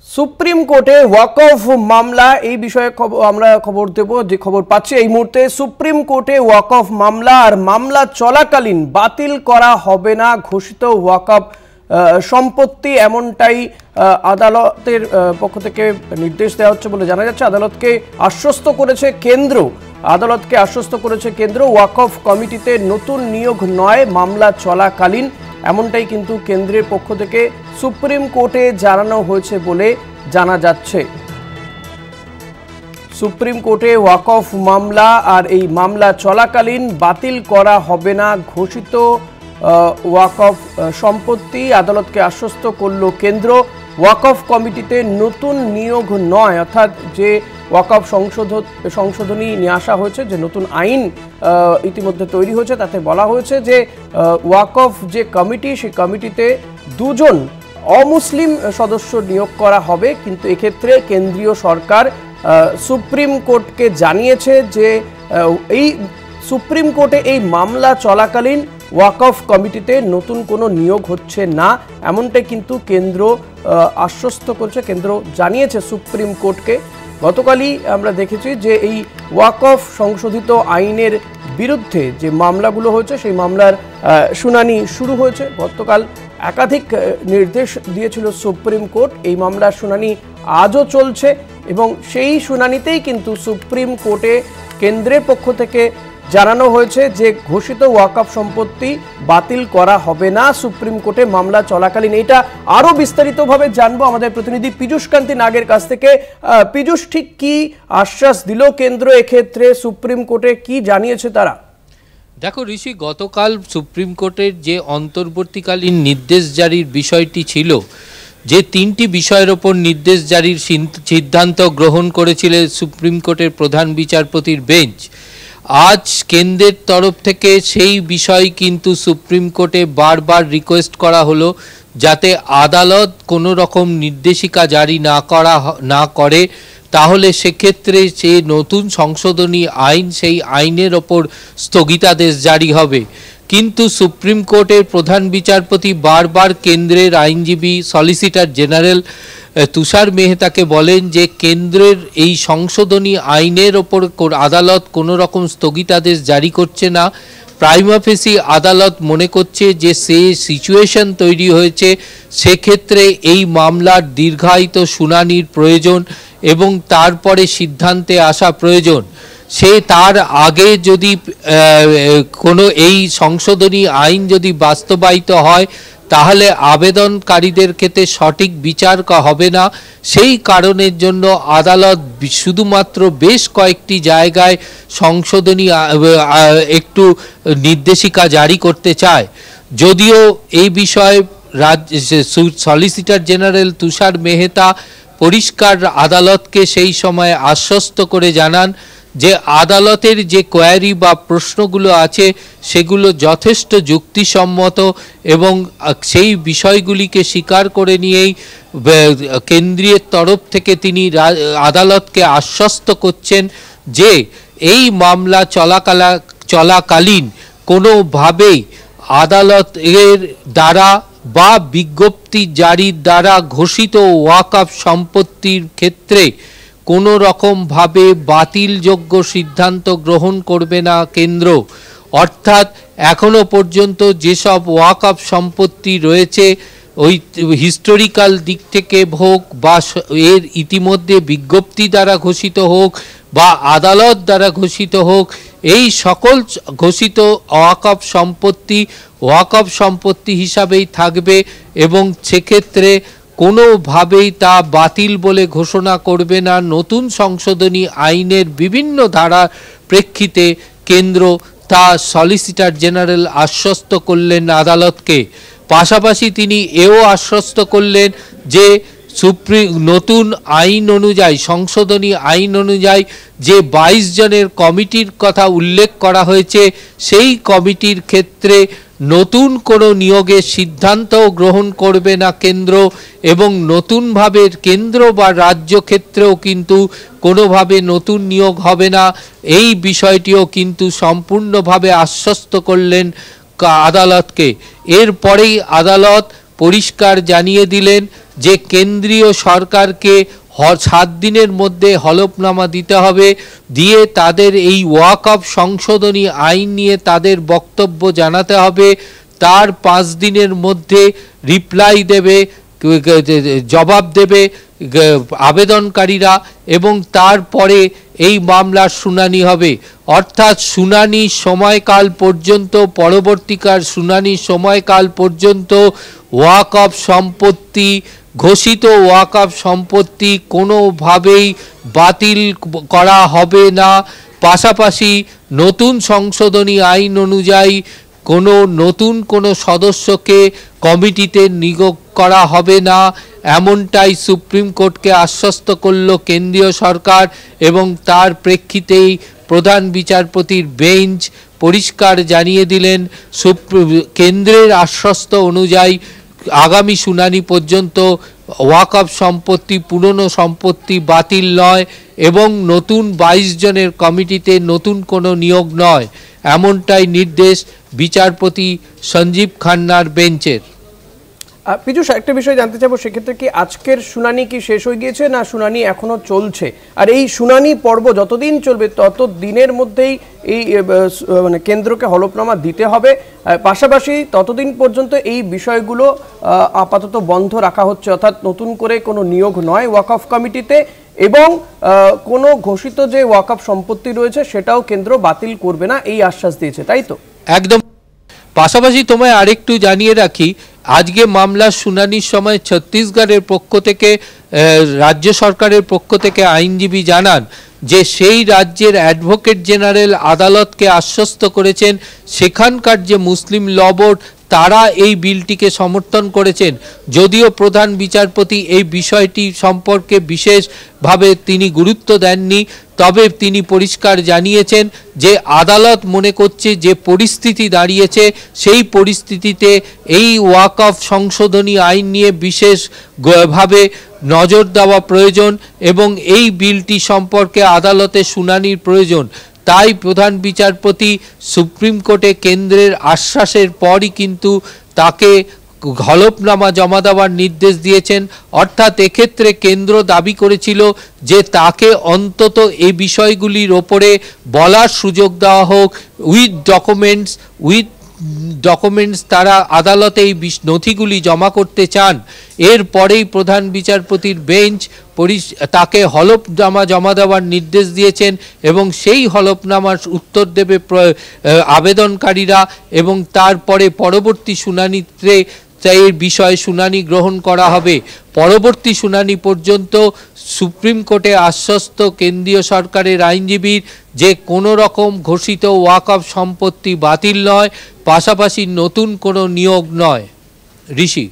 Supreme কোর্টে ওয়াকফ মামলা এই বিষয়ে আমরা খবর দেব। যে খবর পাচ্ছি এই মুহূর্তে, সুপ্রিম কোর্টে ওয়াকফ মামলা আর মামলা চলাকালীন বাতিল করা হবে না ঘোষিত ওয়াকফ সম্পত্তি, এমনটাই আদালতের পক্ষ থেকে নির্দেশ দেওয়া হচ্ছে বলে জানা যাচ্ছে। আদালতকে আশ্বস্ত করেছে কেন্দ্র, ওয়াকফ কমিটিতে নতুন নিয়োগ নয় মামলা চলাকালীন, এমনটাই কিন্তু কেন্দ্রের পক্ষ থেকে সুপ্রিম কোর্টে জানানো হয়েছে বলে জানা যাচ্ছে। সুপ্রিম কোর্টে ওয়াকফ মামলা আর এই মামলা চলাকালীন বাতিল করা হবে না ঘোষিত ওয়াকফ সম্পত্তি, আদালতকে আশ্বস্ত করল কেন্দ্র। ওয়াকফ কমিটিতে নতুন নিয়োগ নয়, অর্থাৎ যে ওয়াকফ সংশোধনী নিয়ে আসা হয়েছে, যে নতুন আইন ইতিমধ্যে তৈরি হয়েছে, তাতে বলা হয়েছে যে ওয়াকফ যে কমিটি, সেই কমিটিতে দুজন অমুসলিম সদস্য নিয়োগ করা হবে। কিন্তু এক্ষেত্রে কেন্দ্রীয় সরকার সুপ্রিম কোর্টকে জানিয়েছে যে এই সুপ্রিম কোর্টে এই মামলা চলাকালীন ওয়াকফ কমিটিতে নতুন কোনো নিয়োগ হচ্ছে না, এমনটাই কিন্তু কেন্দ্র আশ্বস্ত করেছে, কেন্দ্র জানিয়েছে সুপ্রিম কোর্টকে। গতকালই আমরা দেখেছি যে এই ওয়াকফ সংশোধিত আইনের বিরুদ্ধে যে মামলাগুলো হয়েছে, সেই মামলার শুনানি শুরু হয়েছে। গতকাল একাধিক নির্দেশ দিয়েছিল সুপ্রিম কোর্ট, এই মামলার শুনানি আজও চলছে এবং সেই শুনানিতেই কিন্তু সুপ্রিম কোর্টে কেন্দ্রের পক্ষ থেকে জানানো হয়েছে যে ঘোষিত ওয়াকফ সম্পত্তি বাতিল করা হবে না সুপ্রিম কোর্টে মামলা চলাকালীন। এটা আরো বিস্তারিতভাবে জানবো আমাদের প্রতিনিধি পীযূষ কান্তি নাগের কাছ থেকে। পীযূষ, ঠিক কি আশ্বাস দিল কেন্দ্র এক্ষেত্রে, সুপ্রিম কোর্টে কি জানিয়েছে তারা? দেখো ঋষি, গতকাল সুপ্রিম কোর্টের যে অন্তর্বর্তীকালীন নির্দেশ জারির বিষয়টি ছিল, যে তিনটি বিষয়ের ওপর নির্দেশ জারির সিদ্ধান্ত গ্রহণ করেছিলেন সুপ্রিম কোর্টের প্রধান বিচারপতির বেঞ্চ, আজ কেন্দ্রের তরফ থেকে সেই বিষয় কিন্তু সুপ্রিম কোর্টে বারবার রিকোয়েস্ট করা হলো যাতে আদালত কোনো রকম নির্দেশিকা জারি না করে, তাহলে সেক্ষেত্রে যে নতুন সংশোধনী আইন, সেই আইনের ওপর স্থগিতাদেশ জারি হবে। কিন্তু সুপ্রিম কোর্টের প্রধান বিচারপতি বারবার কেন্দ্রের আইনজীবী সলিসিটর জেনারেল তুষার মেহতাকে বলেন যে কেন্দ্রের এই সংশোধনী আইনের ওপর আদালত কোনো রকম স্থগিতাদেশ জারি করছে না। প্রাইমা ফেসি আদালত মনে করছে যে সে সিচুয়েশন তৈরি হয়েছে, সেক্ষেত্রে এই মামলার দীর্ঘায়িত শুনানির প্রয়োজন এবং তারপরে সিদ্ধান্তে আসা প্রয়োজন। সে তার আগে যদি কোনো এই সংশোধনী আইন যদি বাস্তবায়িত হয়, তাহলে আবেদনকারীদের ক্ষেত্রে সঠিক বিচার হবে না। সেই কারণের জন্য আদালত শুধুমাত্র বেশ কয়েকটি জায়গায় সংশোধনী একটু নির্দেশিকা জারি করতে চায়। যদিও এই বিষয়ে সলিসিটর জেনারেল তুষার মেহতা পরিষ্কার আদালতকে সেই সময় আশ্বস্ত করে জানান যে আদালতের যে কোয়ারি বা প্রশ্নগুলো আছে সেগুলো যথেষ্ট যুক্তিসম্মত এবং সেই বিষয়গুলিকে স্বীকার করে নিয়েই কেন্দ্রীয় তরফ থেকে তিনি আদালতকে আশ্বস্ত করছেন যে এই মামলা চলাকালীন কোনোভাবেই আদালতের দ্বারা বা বিজ্ঞপ্তি জারির দ্বারা ঘোষিত ওয়াকফ সম্পত্তির ক্ষেত্রে কোনো রকমভাবে বাতিলযোগ্য সিদ্ধান্ত গ্রহণ করবে না কেন্দ্র। অর্থাৎ এখনো পর্যন্ত যেসব ওয়াকফ সম্পত্তি রয়েছে, ওই হিস্টোরিক্যাল দিক থেকে হোক বা এর ইতিমধ্যে বিজ্ঞপ্তি দ্বারা ঘোষিত হোক বা আদালত দ্বারা ঘোষিত হোক, এই সকল ঘোষিত ওয়াকফ সম্পত্তি হিসাবেই থাকবে এবং সেক্ষেত্রে কোনোভাবেই তা বাতিল বলে ঘোষণা করবে না। নতুন সংশোধনী আইনের বিভিন্ন ধারার প্রেক্ষিতে কেন্দ্র তা সলিসিটর জেনারেল আশ্বস্ত করলেন আদালতকে। পাশাপাশি তিনি এও আশ্বস্ত করলেন যে নতুন আইন অনুযায়ী, সংশোধনী আইন অনুযায়ী যে 22 জনের কমিটির কথা উল্লেখ করা হয়েছে, সেই কমিটির ক্ষেত্রে নতুন কোনো নিয়োগের সিদ্ধান্তও গ্রহণ করবে না কেন্দ্র এবং নতুনভাবে কেন্দ্র বা রাজ্য ক্ষেত্রেও কিন্তু কোনোভাবে নতুন নিয়োগ হবে না। এই বিষয়টিও কিন্তু সম্পূর্ণভাবে আশ্বস্ত করলেন আদালতকে। এরপরেই আদালত পরিষ্কার জানিয়ে দিলেন যে কেন্দ্রীয় সরকারকে 7 দিনের মধ্যে হলফনামা দিতে হবে, দিয়ে তাদের এই ওয়াকফ সংশোধনী আইন নিয়ে তাদের বক্তব্য জানাতে হবে। তার 5 দিনের মধ্যে রিপ্লাই দেবে, জবাব দেবে আবেদনকারীরা, এবং তারপরে এই মামলার শুনানি হবে। অর্থাৎ শুনানির সময়কাল পর্যন্ত, পরবর্তীকার শুনানির সময়কাল পর্যন্ত ওয়াকফ সম্পত্তি, ঘোষিত ওয়াকফ সম্পত্তি কোনোভাবেই বাতিল করা হবে না। পাশাপাশি নতুন সংশোধনী আইন অনুযায়ী নতুন কোনো সদস্যকে কমিটিতে নিয়োগ করা হবে না, এমনটাই সুপ্রিম কোর্টকে আশ্বস্ত করল কেন্দ্রীয় সরকার। এবং তার প্রেক্ষিতেই প্রধান বিচারপতির বেঞ্চ পরিষ্কার জানিয়ে দিলেন কেন্দ্রের আশ্বস্ত অনুযায়ী আগামী শুনানি পর্যন্ত ওয়াকফ সম্পত্তি, পুরনো সম্পত্তি বাতিল নয়, এবং নতুন 22 জনের কমিটিতে নতুন কোনো নিয়োগ নয়, এমনটাই নির্দেশ বিচারপতি সঞ্জীব খান্নার বেঞ্চের। পীযূষ, একটা বিষয় জানতে চাইবো, সেক্ষেত্রে কি আজকের শুনানি কি শেষ হয়ে গিয়েছে, না শুনানি এখনো চলছে? আর এই শুনানি পর্ব যতদিন চলবে তত দিনের মধ্যেই এই মানে কেন্দ্রকে হলফনামা দিতে হবে, পাশাপাশি ততদিন পর্যন্ত এই বিষয়গুলো আপাতত বন্ধ রাখা হচ্ছে, অর্থাৎ নতুন করে কোনো নিয়োগ নয় ওয়াকফ কমিটিতে, এবং কোনো ঘোষিত যে ওয়াকফ সম্পত্তি রয়েছে সেটাও কেন্দ্র বাতিল করবে না, এই আশ্বাস দিয়েছে, তাই তো? একদম। পাশাপাশি তোমায় আরেকটু জানিয়ে রাখি, আজকে মামলার শুনানির সময় ছত্তিশগড়ের পক্ষ থেকে, রাজ্য সরকারের পক্ষ থেকে আইনজীবী জানান যে সেই রাজ্যের অ্যাডভোকেট জেনারেল আদালতকে আশ্বস্ত করেছেন সেখানকার যে মুসলিম ল বোর্ড তারা এই বিলটিকে সমর্থন করেছেন। যদিও প্রধান বিচারপতি এই বিষয়টি সম্পর্কে বিশেষভাবে তিনি গুরুত্ব দেননি, তবে তিনি পরিষ্কার জানিয়েছেন যে আদালত মনে করছে যে পরিস্থিতি দাঁড়িয়েছে সেই পরিস্থিতিতে এই ওয়াকফ সংশোধনী আইন নিয়ে বিশেষভাবে নজর দেওয়া প্রয়োজন এবং এই বিলটি সম্পর্কে আদালতে শুনানির প্রয়োজন। তাই প্রধান বিচারপতি সুপ্রিম কোর্টে কেন্দ্রের আশ্বাসের পরই কিন্তু তাকে হলফনামা জমা দেওয়ার নির্দেশ দিয়েছেন। অর্থাৎ এক্ষেত্রে কেন্দ্র দাবি করেছিল যে তাকে অন্তত এই বিষয়গুলির ওপরে বলার সুযোগ দেওয়া হোক উইথ ডকুমেন্টস তারা আদালতে এই নথিগুলি জমা করতে চান। এরপরেই প্রধান বিচারপতির বেঞ্চ তাকে হলফনামা জমা দেওয়ার নির্দেশ দিয়েছেন এবং সেই হলফনামার উত্তর দেবে আবেদনকারীরা এবং তারপরে পরবর্তী শুনানিতে এই বিষয়ে শুনানি গ্রহণ করা হবে। পরবর্তী শুনানি পর্যন্ত সুপ্রিম কোর্টে আশ্বস্ত কেন্দ্রীয় সরকারের আইনজীবীর যে কোনো রকম ঘোষিত ওয়াকফ সম্পত্তি বাতিল নয়, পাশাপাশি নতুন কোনো নিয়োগ নয়। ঋষি।